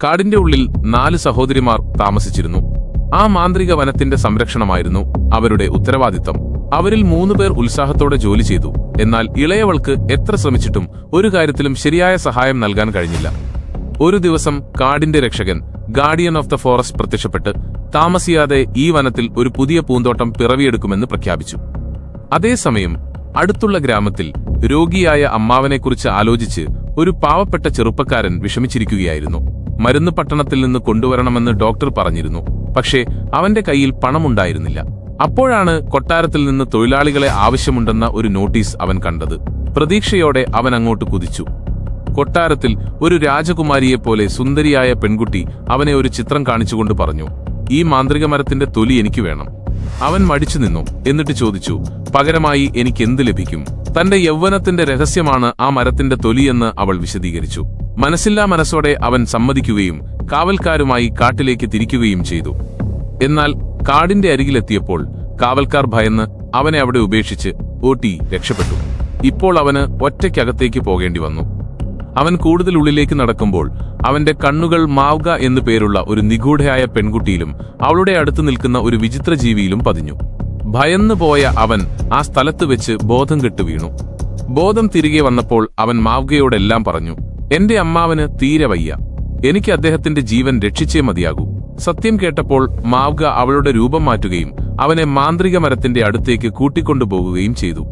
കാടിന്റെ ഉള്ളിൽ 4 സഹോദരിമാർ താമസിച്ചിരുന്നു. ആ മാന്ത്രിക വനത്തിന്റെ സംരക്ഷണമായിരുന്നു അവരുടെ ഉത്തരവാദിത്തം. അവരിൽ 3 പേർ ഉത്സാഹത്തോടെ ജോലി ചെയ്തു. എന്നാൽ ഇളയവൾക്ക് എത്ര ശ്രമിച്ചിട്ടും ഒരു കാര്യത്തിലും ശരിയായ സഹായം നൽകാൻ കഴിഞ്ഞില്ല. ഒരു ദിവസം കാടിന്റെ രക്ഷകൻ, ഗാർഡിയൻ ഓഫ് ദ ഫോറസ്റ്റ് പ്രത്യക്ഷപ്പെട്ട് താമസിയാതെ ഈ വനത്തിൽ ഒരു പുതിയ പൂന്തോട്ടം പിറവിയെടുക്കുമെന്ന് പ്രഖ്യാപിച്ചു. അതേസമയം അടുത്തുള്ള ഗ്രാമത്തിൽ രോഗിയായ അമ്മാവനെക്കുറിച്ച് ആലോചിച്ച് ഒരു പാവപ്പെട്ട ചെറുപ്പക്കാരൻ വിഷമിച്ചിരിക്കുകയായിരുന്നു. മരുന്ന് പട്ടണത്തിൽ നിന്ന് കൊണ്ടുവരണമെന്ന് ഡോക്ടർ പറഞ്ഞിരുന്നു. പക്ഷേ അവന്റെ കയ്യിൽ പണമുണ്ടായിരുന്നില്ല. അപ്പോഴാണ് കൊട്ടാരത്തിൽ നിന്ന് തൊഴിലാളികളെ ആവശ്യമുണ്ടെന്ന ഒരു നോട്ടീസ് അവൻ കണ്ടത്. പ്രതീക്ഷയോടെ അവൻ അങ്ങോട്ട് കുതിച്ചു. കൊട്ടാരത്തിൽ ഒരു രാജകുമാരിയെപ്പോലെ സുന്ദരിയായ പെൺകുട്ടി അവനെ ഒരു ചിത്രം കാണിച്ചുകൊണ്ട് പറഞ്ഞു, "ഈ മാന്ത്രിക മരത്തിന്റെ തൊലി എനിക്ക് വേണം." അവൻ മടിച്ചു നിന്നു. എന്നിട്ട് ചോദിച്ചു, "പകരമായി എനിക്ക് എന്ത് ലഭിക്കും?" തന്റെ യൗവനത്തിന്റെ രഹസ്യമാണ് ആ മരത്തിന്റെ തൊലിയെന്ന് അവൾ വിശദീകരിച്ചു. മനസ്സില്ലാ മനസ്സോടെ അവൻ സമ്മതിക്കുകയും കാവൽക്കാരുമായി കാട്ടിലേക്ക് തിരിക്കുകയും ചെയ്തു. എന്നാൽ കാടിന്റെ അരികിലെത്തിയപ്പോൾ കാവൽക്കാർ ഭയന്ന് അവനെ അവിടെ ഉപേക്ഷിച്ച് ഓട്ടി രക്ഷപ്പെട്ടു. ഇപ്പോൾ അവന് ഒറ്റയ്ക്കകത്തേക്ക് പോകേണ്ടി വന്നു. അവൻ കൂടുതൽ ഉള്ളിലേക്ക് നടക്കുമ്പോൾ അവന്റെ കണ്ണുകൾ മാവ്ഗ എന്നു പേരുള്ള ഒരു നിഗൂഢയായ പെൺകുട്ടിയിലും അവളുടെ അടുത്ത് നിൽക്കുന്ന ഒരു വിചിത്ര ജീവിയിലും പതിഞ്ഞു. ഭയന്നു പോയ അവൻ ആ സ്ഥലത്ത് വെച്ച് ബോധം കെട്ടു വീണു. ബോധം തിരികെ വന്നപ്പോൾ അവൻ മാവ്ഗയോടെല്ലാം പറഞ്ഞു, "എന്റെ അമ്മാവന് തീരെ വയ്യ. എനിക്ക് അദ്ദേഹത്തിന്റെ ജീവൻ രക്ഷിച്ചേ മതിയാകൂ." സത്യം കേട്ടപ്പോൾ മാവ്ഗ അവളുടെ രൂപം മാറ്റുകയും അവനെ മാന്ത്രിക മരത്തിന്റെ അടുത്തേക്ക് കൂട്ടിക്കൊണ്ടുപോകുകയും ചെയ്തു.